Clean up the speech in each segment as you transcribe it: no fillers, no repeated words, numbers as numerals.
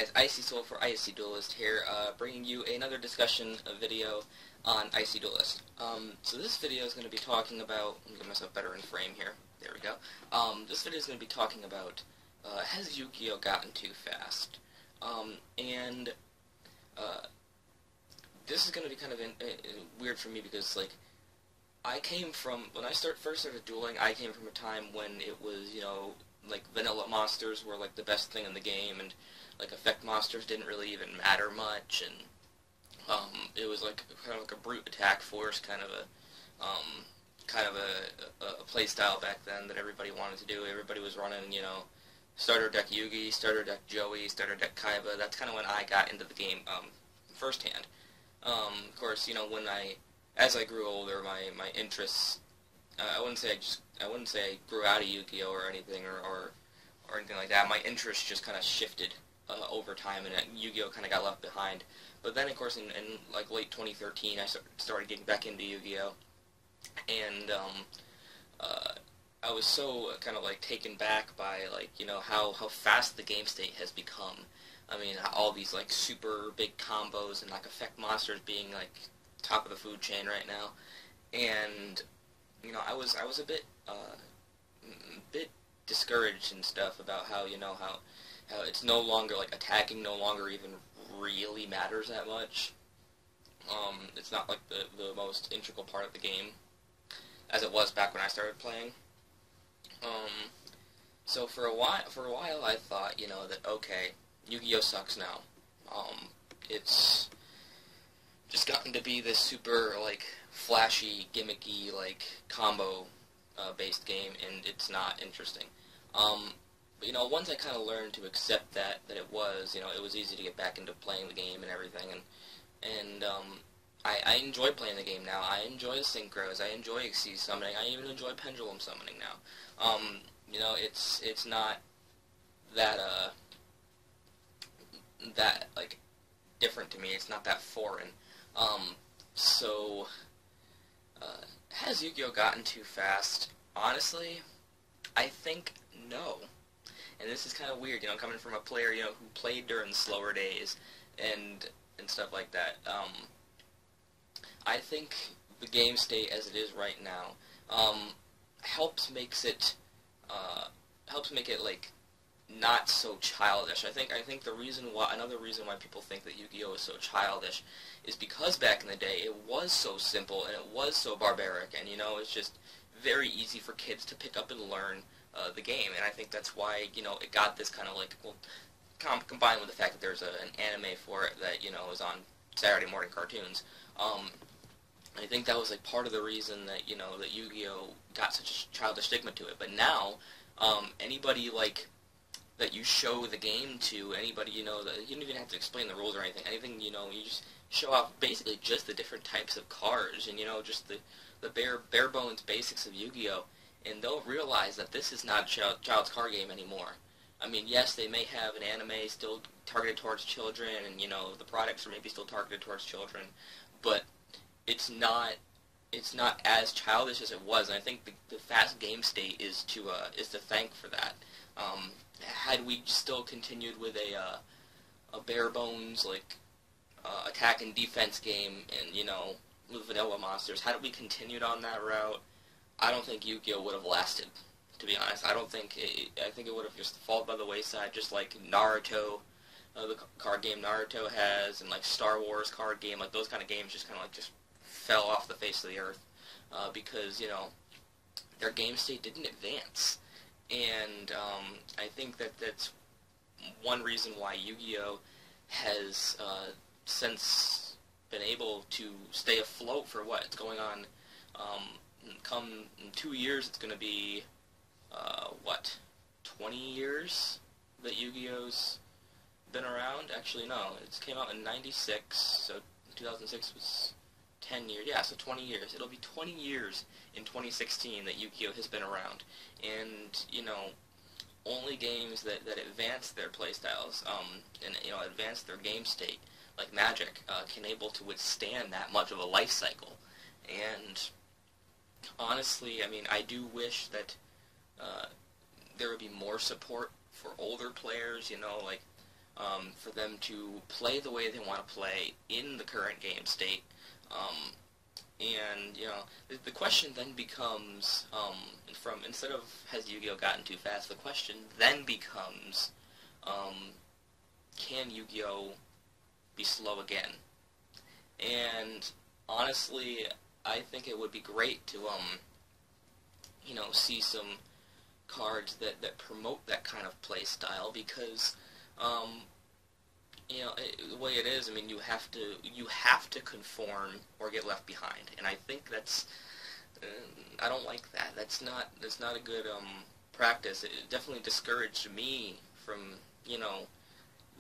guys, Icy Soul for Icy Duelist here, bringing you another discussion video on Icy Duelist. So this video is going to be talking about, let me get myself better in frame here, there we go. This video is going to be talking about, has Yu-Gi-Oh gotten too fast? This is going to be kind of weird for me because, like, I came from, when I first started dueling, I came from a time when it was, you know, like, vanilla monsters were, like, the best thing in the game, and, like, effect monsters didn't really even matter much, and, it was, like, kind of like a brute attack force, kind of a play style back then that everybody wanted to do. Everybody was running, you know, starter deck Yugi, starter deck Joey, starter deck Kaiba. That's kind of when I got into the game, firsthand. Of course, you know, as I grew older, my interests, I wouldn't say I grew out of Yu-Gi-Oh or anything or anything like that. My interests just kind of shifted over time, and Yu-Gi-Oh kind of got left behind. But then, of course, in like late 2013, I started getting back into Yu-Gi-Oh, and I was so kind of like taken back by, like, you know, how fast the game state has become. I mean, all these like super big combos and like effect monsters being like top of the food chain right now, and you know, I was a bit discouraged and stuff about how, you know, how it's no longer, like, attacking no longer even really matters that much. It's not like the most integral part of the game as it was back when I started playing. So for a while I thought, you know, that okay, Yu-Gi-Oh sucks now. It's just gotten to be this super, like, flashy, gimmicky, like, combo based game, and it's not interesting. But, you know, once I kind of learned to accept that it was, you know, it was easy to get back into playing the game and everything, and I enjoy playing the game now. I enjoy the synchros, I enjoy Xyz summoning, I even enjoy pendulum summoning now. You know, it's not that like different to me. It's not that foreign. Has Yu-Gi-Oh gotten too fast? Honestly, I think no. And this is kind of weird, you know, coming from a player, you know, who played during the slower days and stuff like that. I think the game state as it is right now helps make it like not so childish. I think the reason why, another reason why people think that Yu-Gi-Oh is so childish is because back in the day it was so simple and it was so barbaric, and, you know, it's just very easy for kids to pick up and learn the game, and I think that's why, you know, it got this kind of like, well, combined with the fact that there's an anime for it that, you know, is on Saturday morning cartoons. I think that was like part of the reason that, you know, that Yu-Gi-Oh got such a childish stigma to it. But now, anybody like that you show the game to, anybody, you know, that you don't even have to explain the rules or anything. Anything, you know, you just show off basically just the different types of cards, and, you know, just the bare bones basics of Yu-Gi-Oh, and they'll realize that this is not a child's card game anymore. I mean, yes, they may have an anime still targeted towards children, and, you know, the products are maybe still targeted towards children, but it's not as childish as it was, and I think the fast game state is to thank for that. Had we still continued with a bare bones, like, attack and defense game, and, you know, with vanilla monsters, had we continued on that route, I don't think Yu-Gi-Oh would have lasted, to be honest. I think it would have just fallen by the wayside, just like Naruto, the card game Naruto has, and like Star Wars card game, like those kind of games just kind of like just fell off the face of the earth, because, you know, their game state didn't advance. And I think that's one reason why Yu-Gi-Oh has since been able to stay afloat for what? It's going on, come in 2 years, it's going to be, what, 20 years that Yu-Gi-Oh's been around? Actually, no, it came out in 96, so 2006 was 10 years, yeah, so 20 years. It'll be 20 years in 2016 that Yu-Gi-Oh has been around, and, you know, only games that advance their playstyles, and, you know, advance their game state, like Magic, can able to withstand that much of a life cycle. And honestly, I mean, I do wish that there would be more support for older players, you know, like for them to play the way they want to play in the current game state. And, you know, the question then becomes, instead of has Yu-Gi-Oh! Gotten too fast, the question then becomes, can Yu-Gi-Oh! Be slow again? And, honestly, I think it would be great to, you know, see some cards that promote that kind of play style, because, you know, the way it is, I mean, you have to conform or get left behind, and I think that's, I don't like that. That's not a good practice. It definitely discouraged me from, you know,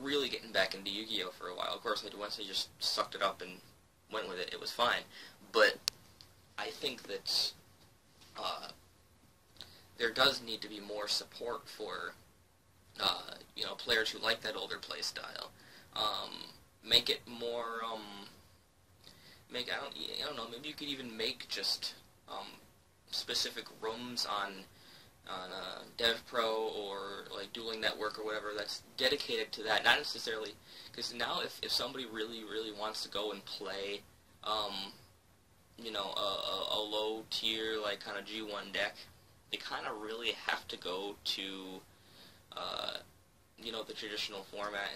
really getting back into Yu-Gi-Oh! For a while. Of course, once I just sucked it up and went with it, it was fine. But I think that there does need to be more support for, you know, players who like that older play style. Make it more, I don't know, maybe you could even make just, specific rooms on DevPro or, like, Dueling Network or whatever that's dedicated to that. Not necessarily, because now if somebody really, really wants to go and play, you know, a low tier, like, kind of G1 deck, they kind of really have to go to, you know, the traditional format,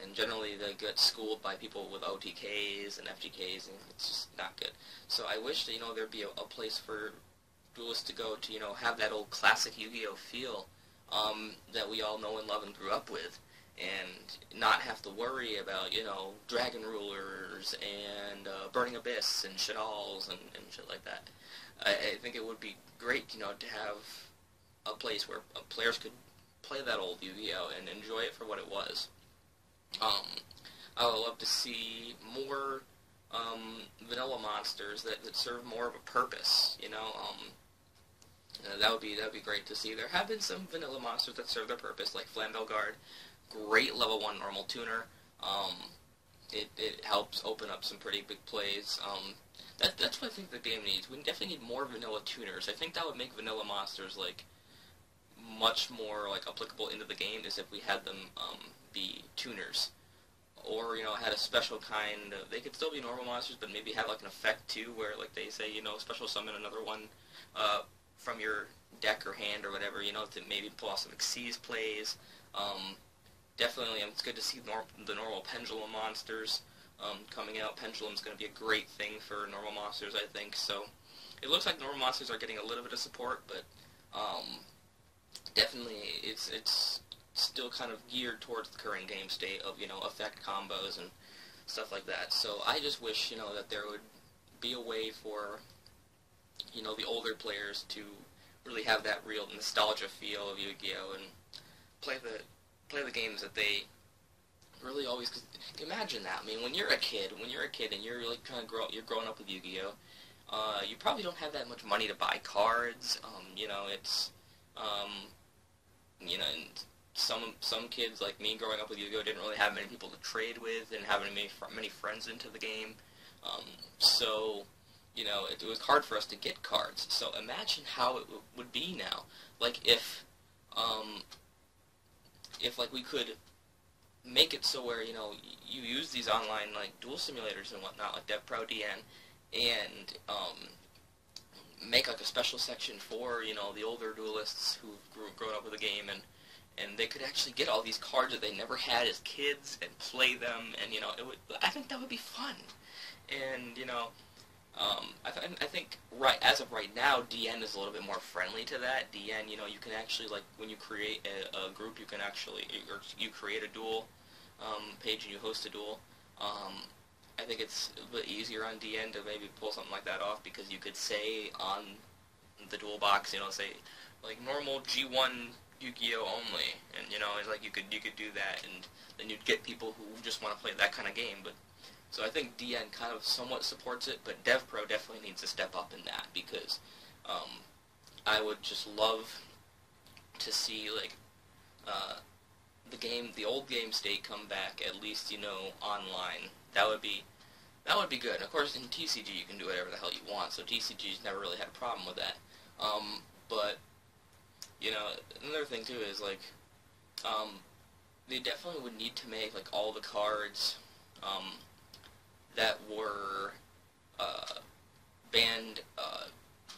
and generally they get schooled by people with OTKs and FGKs, and it's just not good. So I wish that, you know, there'd be a place for duelists to go to, you know, have that old classic Yu-Gi-Oh! Feel that we all know and love and grew up with, and not have to worry about, you know, Dragon Rulers and Burning Abyss and Shadalls and shit like that. I think it would be great, you know, to have a place where players could play that old Yu-Gi-Oh! And enjoy it for what it was. I would love to see more vanilla monsters that serve more of a purpose, you know. That would be great to see. There have been some vanilla monsters that serve their purpose, like Flamel Guard, great level 1 normal tuner. It helps open up some pretty big plays. That's what I think the game needs. We definitely need more vanilla tuners. I think that would make vanilla monsters, like, much more, like, applicable into the game, is if we had them be tuners. Or, you know, had a special kind of, they could still be normal monsters, but maybe have, like, an effect, too, where, like, they say, you know, special summon another one from your deck or hand or whatever, you know, to maybe pull off some Xyz plays. Definitely, it's good to see the normal Pendulum monsters coming out. Pendulum's going to be a great thing for normal monsters, I think. So it looks like normal monsters are getting a little bit of support, but definitely it's still kind of geared towards the current game state of, you know, effect combos and stuff like that. So I just wish, you know, that there would be a way for, you know, the older players to really have that real nostalgia feel of Yu-Gi-Oh! And play the games that they really always, cause imagine that. I mean, when you're a kid and you're like you're growing up with Yu-Gi-Oh, you probably don't have that much money to buy cards. You know, it's, you know, and some kids like me growing up with Yu-Gi-Oh didn't really have many people to trade with, and having many friends into the game. So, you know, it was hard for us to get cards. So imagine how it would be now. Like if like we could make it so where, you know, you use these online, like, duel simulators and whatnot, like DevPro DN, and make, like, a special section for, you know, the older duelists who've grown up with the game, and they could actually get all these cards that they never had as kids and play them, and, you know, I think that would be fun. And, you know, I think as of right now, DN is a little bit more friendly to that. DN, you know, you can actually, like, when you create a group, you can actually, or you create a duel page and you host a duel. I think it's a bit easier on DN to maybe pull something like that off, because you could say on the duel box, you know, say, like, normal G1 Yu-Gi-Oh! Only, and, you know, it's like you could do that, and then you'd get people who just want to play that kind of game. But so I think DN kind of somewhat supports it, but DevPro definitely needs to step up in that, because I would just love to see, like, the old game state come back, at least, you know, online. That would be good. And of course, in TCG you can do whatever the hell you want, so TCG's never really had a problem with that. But, you know, another thing too is, like, they definitely would need to make like all the cards that were banned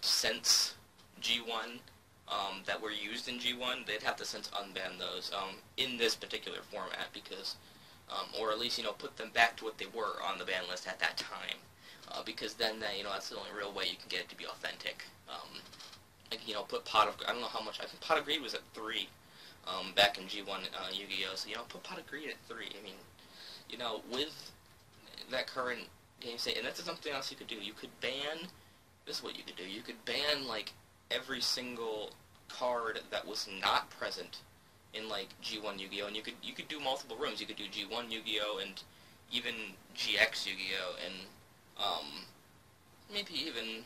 since G1 that were used in G1. They'd have to since unban those in this particular format because, or at least put them back to what they were on the ban list at that time. Because then that's the only real way you can get it to be authentic. Like put Pot of, I don't know how much, I think Pot of Greed was at 3 back in G1 Yu-Gi-Oh! So put Pot of Greed at 3. I mean, with that current game state, and that's something else you could do. You could ban, this is what you could do, you could ban like every single card that was not present in like G1 Yu-Gi-Oh! And you could do multiple rooms. You could do G1 Yu-Gi-Oh! And even GX Yu-Gi-Oh! And maybe even,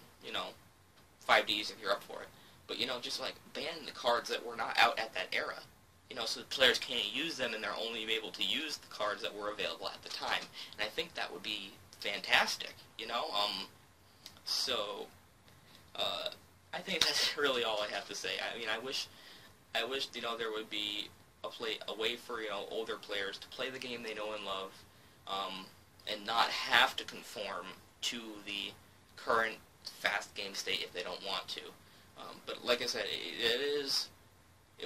5Ds if you're up for it. But, just like ban the cards that were not out at that era. So the players can't use them and they're only able to use the cards that were available at the time. And I think that would be fantastic, So, I think that's really all I have to say. I mean, I wish, there would be a way for, older players to play the game they know and love, and not have to conform to the current fast game state if they don't want to. But like I said,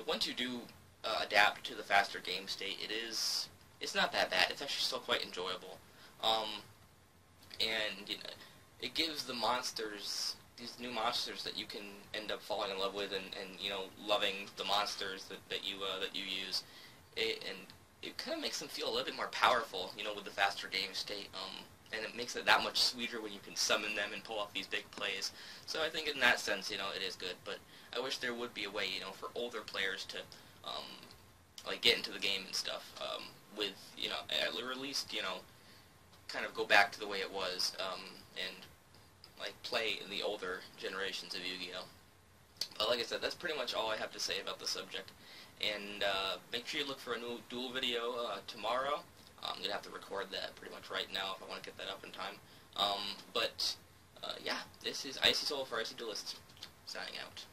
once you do adapt to the faster game state, it's not that bad. It's actually still quite enjoyable. And it gives the monsters, these new monsters that you can end up falling in love with and loving the monsters that you use. And it kind of makes them feel a little bit more powerful, with the faster game state. And it makes it that much sweeter when you can summon them and pull off these big plays. So I think in that sense, it is good. But I wish there would be a way, for older players to, like, get into the game and stuff, with, at least, kind of go back to the way it was, and, like, play in the older generations of Yu-Gi-Oh! But like I said, that's pretty much all I have to say about the subject. And make sure you look for a new Duel video tomorrow. I'm going to have to record that pretty much right now if I want to get that up in time. Yeah, this is Icy Soul for Icy Duelists, signing out.